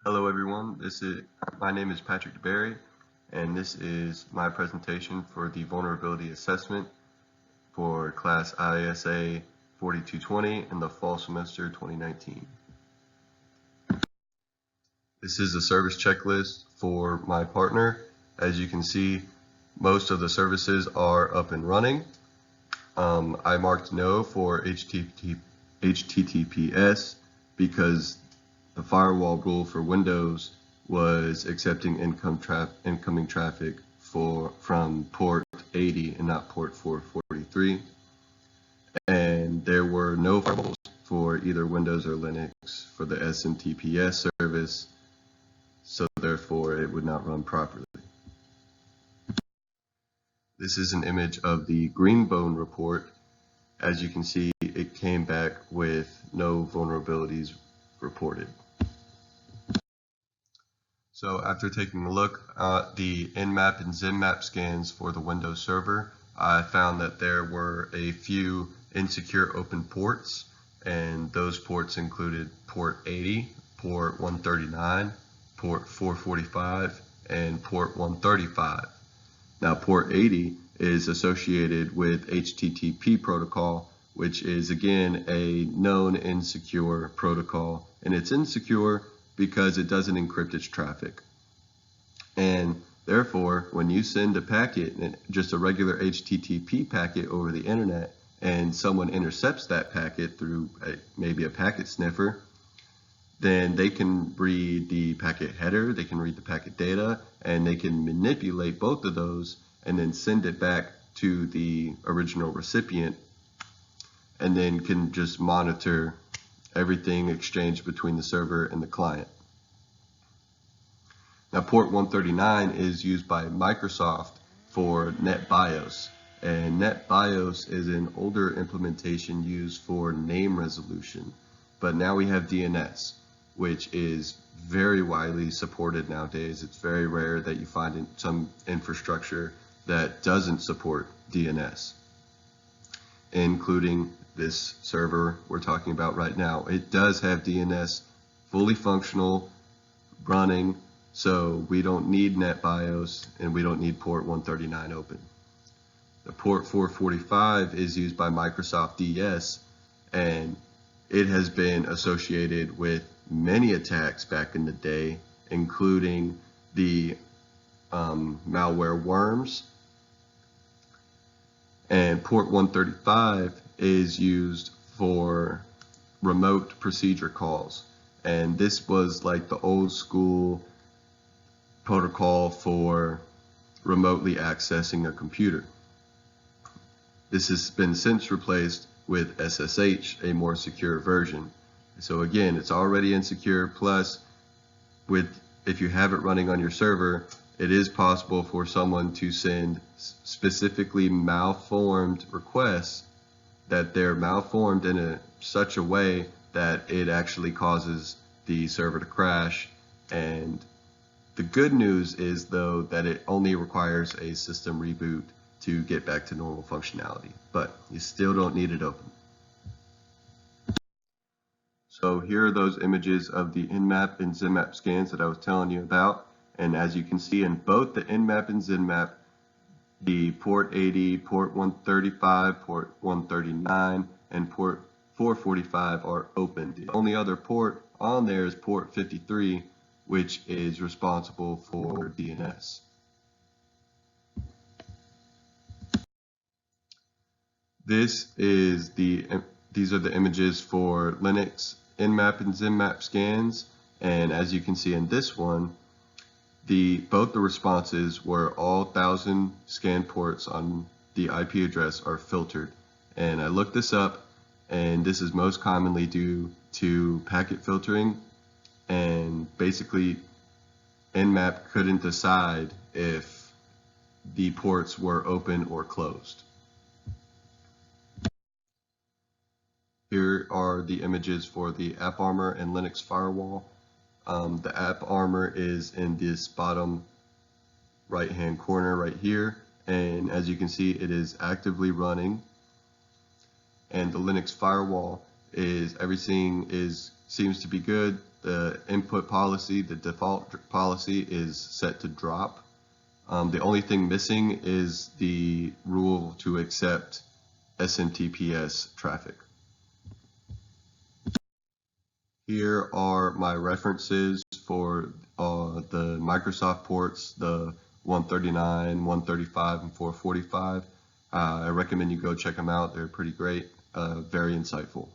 Hello everyone, my name is Patrick DeBerry, and this is my presentation for the vulnerability assessment for class ISA 4220 in the fall semester 2019. This is a service checklist for my partner. As you can see, most of the services are up and running. I marked no for HTTPS because the firewall rule for Windows was accepting incoming traffic from port 80 and not port 443. And there were no firewalls for either Windows or Linux for the SMTPS service, so therefore it would not run properly. This is an image of the Greenbone report. As you can see, it came back with no vulnerabilities reported. So after taking a look at the Nmap and Zinmap scans for the Windows Server, I found that there were a few insecure open ports, and those ports included port 80, port 139, port 445, and port 135. Now port 80 is associated with HTTP protocol, which is again a known insecure protocol, and it's insecure because it doesn't encrypt its traffic. And therefore, when you send a packet, just a regular HTTP packet over the internet, and someone intercepts that packet through maybe a packet sniffer, then they can read the packet header, they can read the packet data, and they can manipulate both of those and then send it back to the original recipient, and then can just monitor everything exchanged between the server and the client. Now port 139 is used by Microsoft for NetBIOS, and NetBIOS is an older implementation used for name resolution, but now we have DNS, which is very widely supported nowadays. It's very rare that you find some infrastructure that doesn't support DNS, including this server we're talking about right now. It does have DNS fully functional, running, so we don't need NetBIOS and we don't need port 139 open. The port 445 is used by Microsoft DS, and it has been associated with many attacks back in the day, including the malware worms. And port 135 is used for remote procedure calls. And this was like the old school protocol for remotely accessing a computer. This has been since replaced with SSH, a more secure version. So again, it's already insecure, plus if you have it running on your server, it is possible for someone to send specifically malformed requests that they're malformed in such a way that it actually causes the server to crash. And the good news is, though, that it only requires a system reboot to get back to normal functionality, but you still don't need it open. So here are those images of the Nmap and Zinmap scans that I was telling you about. And as you can see, in both the Nmap and Zinmap, the port 80, port 135, port 139, and port 445 are open. The only other port on there is port 53, which is responsible for DNS. These are the images for Linux Nmap and Zinmap scans, and as you can see in this one, both the responses where all 1,000 scan ports on the IP address are filtered. And I looked this up, and this is most commonly due to packet filtering, and basically Nmap couldn't decide if the ports were open or closed. Here are the images for the AppArmor and Linux firewall. The AppArmor is in this bottom right hand corner right here, and as you can see, it is actively running. And the Linux firewall everything seems to be good. the input policy, the default policy is set to drop. The only thing missing is the rule to accept SMTPS traffic. Here are my references for the Microsoft ports, the 139, 135, and 445. I recommend you go check them out. They're pretty great, very insightful.